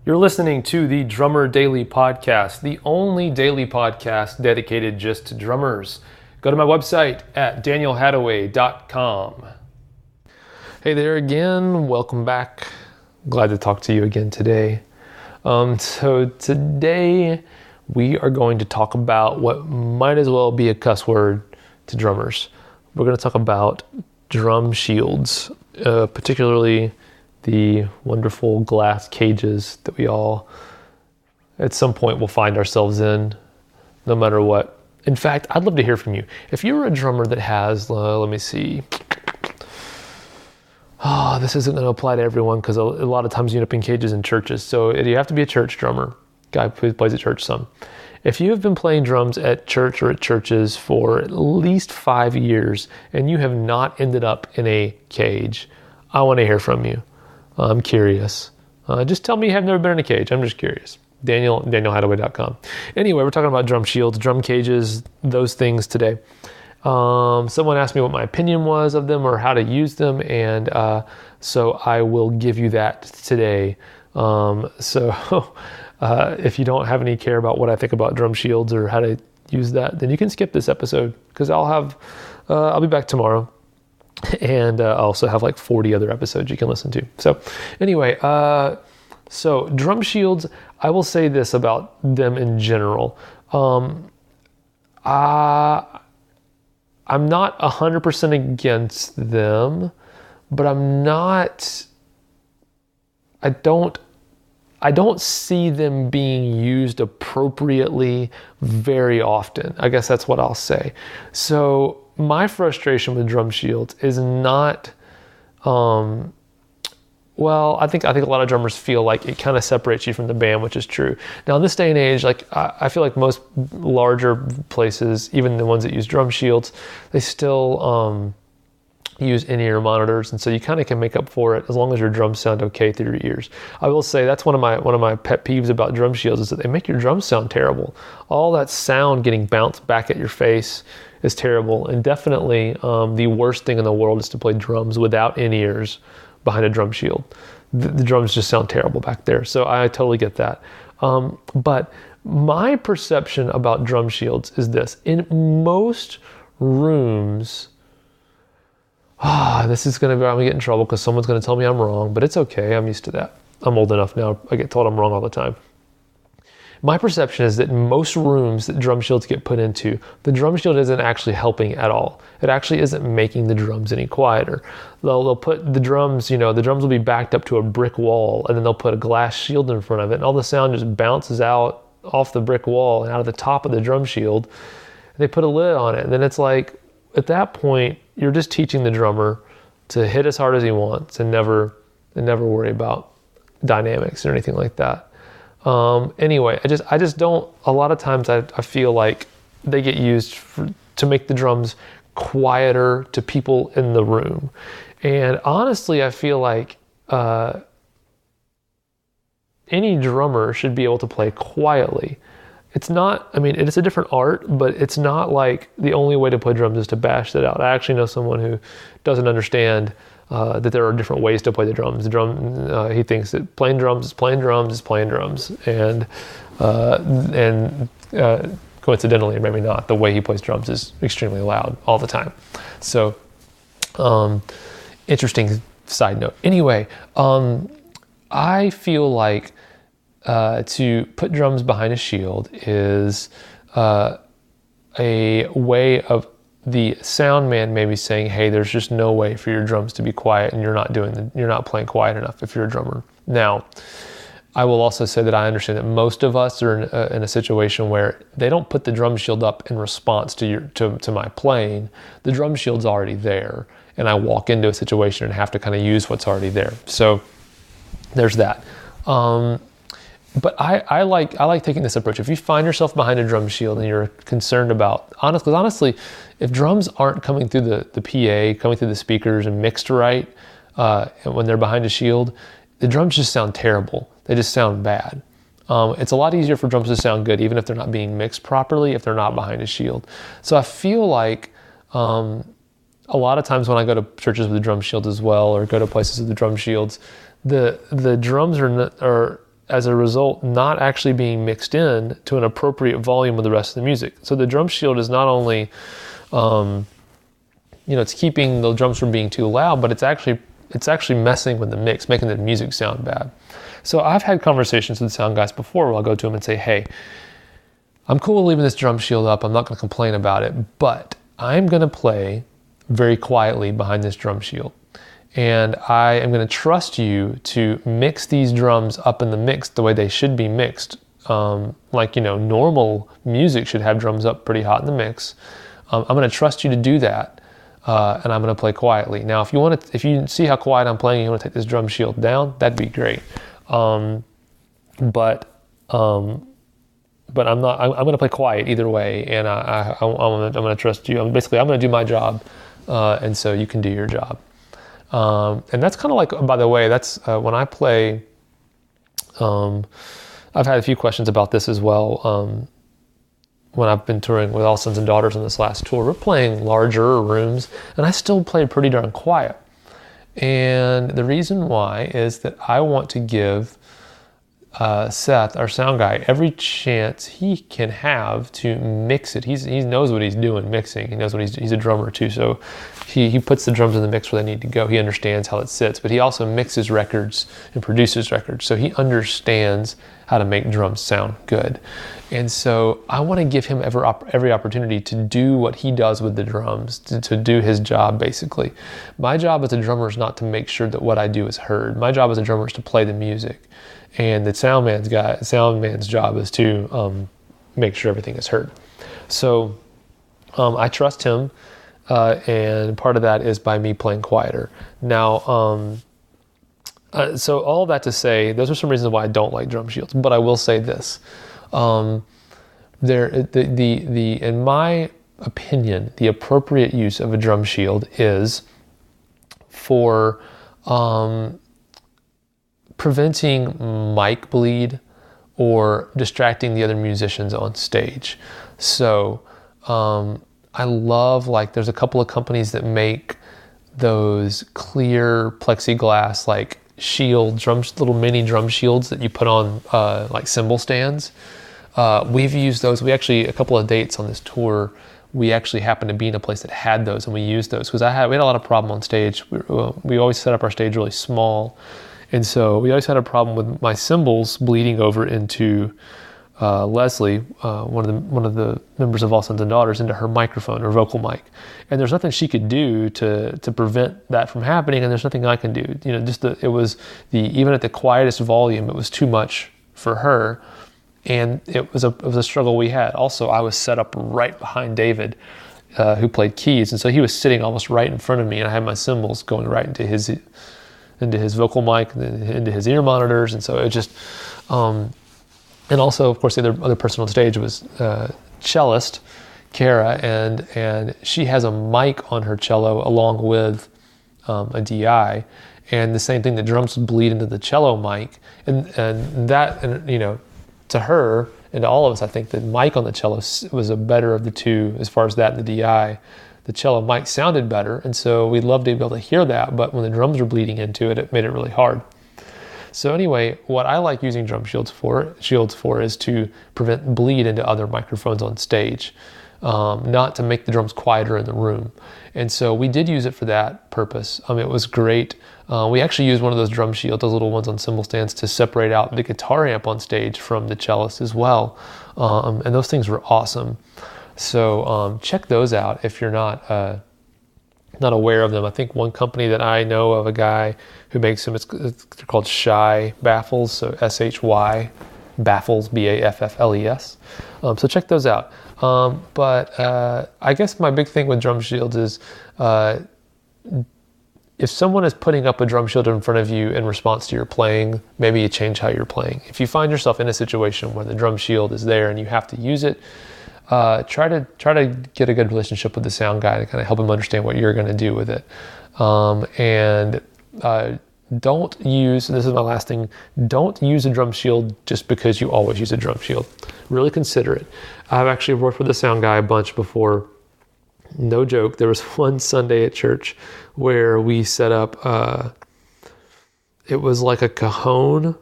You're listening to the Drummer Daily Podcast, the only daily podcast dedicated just to drummers. Go to my website at danielhadaway.com. Hey there again. Welcome back. Glad to talk to you again today. So today we are going to talk about what might as well be a cuss word to drummers. We're going to talk about drum shields, particularly the wonderful glass cages that we all at some point will find ourselves in, no matter what. In fact, I'd love to hear from you. If you're a drummer that has, let me see. This isn't going to apply to everyone because a lot of times you end up in cages in churches. So you have to be a church drummer, guy who plays at church some. If you have been playing drums at church or at churches for at least 5 years and you have not ended up in a cage, I want to hear from you. I'm curious. Just tell me you have never been in a cage. I'm just curious. danielhadaway.com. Anyway, we're talking about drum shields, drum cages, those things today. Someone asked me what my opinion was of them or how to use them, and so I will give you that today. If you don't have any care about what I think about drum shields or how to use that, then you can skip this episode because I'll be back tomorrow. And I also have like 40 other episodes you can listen to. So anyway, so drum shields, I will say this about them in general. I'm not 100% against them, but I don't see them being used appropriately very often. I guess that's what I'll say. So my frustration with drum shields is not, I think a lot of drummers feel like it kind of separates you from the band, which is true. Now in this day and age, like I feel like most larger places, even the ones that use drum shields, they still use in-ear monitors, and so you kind of can make up for it as long as your drums sound okay through your ears. I will say that's one of my pet peeves about drum shields is that they make your drums sound terrible. All that sound getting bounced back at your face is terrible, and definitely the worst thing in the world is to play drums without in-ears behind a drum shield. The drums just sound terrible back there, so I totally get that. But my perception about drum shields is this: in most rooms, I'm gonna get in trouble because someone's gonna tell me I'm wrong, but it's okay. I'm used to that. I'm old enough now. I get told I'm wrong all the time. My perception is that in most rooms that drum shields get put into, the drum shield isn't actually helping at all. It actually isn't making the drums any quieter. They'll put the drums will be backed up to a brick wall, and then they'll put a glass shield in front of it, and all the sound just bounces out off the brick wall and out of the top of the drum shield. They put a lid on it, and then it's like, at that point, you're just teaching the drummer to hit as hard as he wants and never worry about dynamics or anything like that. Anyway, I just don't, a lot of times I feel like they get used to make the drums quieter to people in the room. And honestly, I feel like any drummer should be able to play quietly. It's a different art, but it's not like the only way to play drums is to bash that out. I actually know someone who doesn't understand that there are different ways to play the drums. He thinks that playing drums is playing drums is playing drums, and coincidentally, or maybe not, the way he plays drums is extremely loud all the time. So, interesting side note. Anyway, I feel like to put drums behind a shield is a way of the sound man maybe saying, hey, there's just no way for your drums to be quiet, and you're not playing quiet enough if you're a drummer. Now, I will also say that I understand that most of us are in a situation where they don't put the drum shield up in response to my playing. The drum shield's already there, and I walk into a situation and have to kind of use what's already there. So there's that. But I like taking this approach. If you find yourself behind a drum shield and you're concerned about, honestly, if drums aren't coming through the PA, coming through the speakers and mixed right, when they're behind a shield, the drums just sound terrible. They just sound bad. It's a lot easier for drums to sound good, even if they're not being mixed properly, if they're not behind a shield. So I feel like a lot of times when I go to churches with the drum shield as well, or go to places with the drum shields, the drums are as a result, not actually being mixed in to an appropriate volume with the rest of the music. So the drum shield is not only, it's keeping the drums from being too loud, but it's actually messing with the mix, making the music sound bad. So I've had conversations with sound guys before where I'll go to them and say, hey, I'm cool with leaving this drum shield up. I'm not going to complain about it, but I'm going to play very quietly behind this drum shield. And I am going to trust you to mix these drums up in the mix the way they should be mixed. Normal music should have drums up pretty hot in the mix. I'm going to trust you to do that. And I'm going to play quietly. Now, if you see how quiet I'm playing, you want to take this drum shield down, that'd be great. But I'm not. I'm going to play quiet either way, and I'm going to trust you. I'm going to do my job, and so you can do your job. And that's kind of like, by the way, that's when I play. I've had a few questions about this as well. When I've been touring with All Sons and Daughters on this last tour, we're playing larger rooms, and I still play pretty darn quiet. And the reason why is that I want to give Seth, our sound guy, every chance he can have to mix it. He knows what he's doing mixing. He knows what he's a drummer too, so he puts the drums in the mix where they need to go. He understands how it sits, but he also mixes records and produces records, so he understands how to make drums sound good. And so I want to give him every opportunity to do what he does with the drums, to do his job, basically. My job as a drummer is not to make sure that what I do is heard. My job as a drummer is to play the music. And the sound man's job is to make sure everything is heard. So I trust him, and part of that is by me playing quieter. Now, so all that to say, those are some reasons why I don't like drum shields. But I will say this: in my opinion, the appropriate use of a drum shield is for preventing mic bleed or distracting the other musicians on stage. So I love, there's a couple of companies that make those clear plexiglass shield little mini drum shields that you put on cymbal stands. We've used those. We actually, a couple of dates on this tour, we actually happened to be in a place that had those, and we used those because we had a lot of problem on stage. We always set up our stage really small. And so we always had a problem with my cymbals bleeding over into Leslie, one of the members of All Sons and Daughters, into her microphone, her vocal mic. And there's nothing she could do to prevent that from happening, and there's nothing I can do. Even at the quietest volume, it was too much for her, and it was a struggle we had. Also, I was set up right behind David, who played keys, and so he was sitting almost right in front of me, and I had my cymbals going right into his vocal mic, into his ear monitors, and so it just, and also, of course, the other person on stage was cellist Kara, and she has a mic on her cello along with a DI, and the same thing, the drums bleed into the cello mic, and to her and to all of us, I think the mic on the cello was a better of the two as far as that and the DI. The cello mic sounded better, and so we'd love to be able to hear that, but when the drums were bleeding into it, it made it really hard. So anyway, what I like using drum shields for is to prevent bleed into other microphones on stage, not to make the drums quieter in the room. And so we did use it for that purpose. It was great. We actually used one of those drum shields, those little ones on cymbal stands, to separate out the guitar amp on stage from the cellist as well. And those things were awesome. So check those out if you're not aware of them. I think one company that I know of, a guy who makes them, they're called Shy Baffles, so SHY Baffles, Baffles. So check those out. But I guess my big thing with drum shields is if someone is putting up a drum shield in front of you in response to your playing, maybe you change how you're playing. If you find yourself in a situation where the drum shield is there and you have to use it, try to get a good relationship with the sound guy to kind of help him understand what you're going to do with it. Don't use, this is my last thing, don't use a drum shield just because you always use a drum shield. Really consider it. I've actually worked with the sound guy a bunch before. No joke. There was one Sunday at church where we set up, it was like a cajon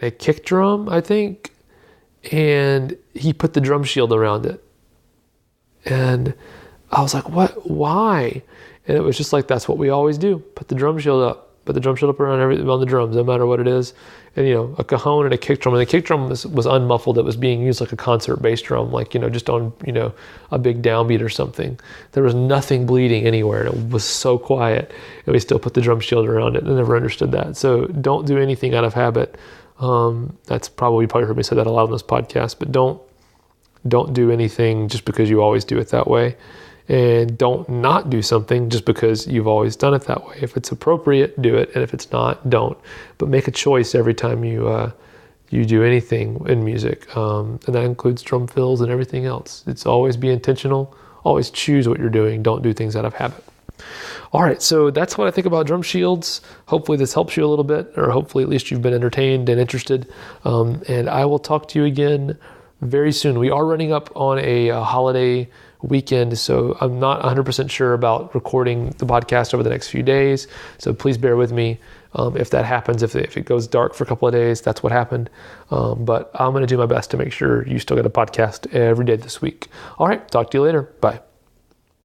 a kick drum, I think, and he put the drum shield around it. And I was like, what? Why? And it was just like, that's what we always do. Put the drum shield up. Put the drum shield up around everything on the drums, no matter what it is. And, a cajon and a kick drum. And the kick drum was unmuffled. It was being used like a concert bass drum, like, just on, a big downbeat or something. There was nothing bleeding anywhere. And it was so quiet. And we still put the drum shield around it. I never understood that. So don't do anything out of habit. That's probably, you probably heard me say that a lot on this podcast, but don't do anything just because you always do it that way. And don't not do something just because you've always done it that way. If it's appropriate, do it. And if it's not, don't. But make a choice every time you do anything in music. And that includes drum fills and everything else. It's always be intentional. Always choose what you're doing. Don't do things out of habit. All right, so that's what I think about drum shields. Hopefully this helps you a little bit, or hopefully at least you've been entertained and interested. And I will talk to you again very soon. We are running up on a holiday weekend, so I'm not 100% sure about recording the podcast over the next few days, so please bear with me if that happens. If it goes dark for a couple of days, that's what happened, but I'm going to do my best to make sure you still get a podcast every day this week. All right, talk to you later. Bye.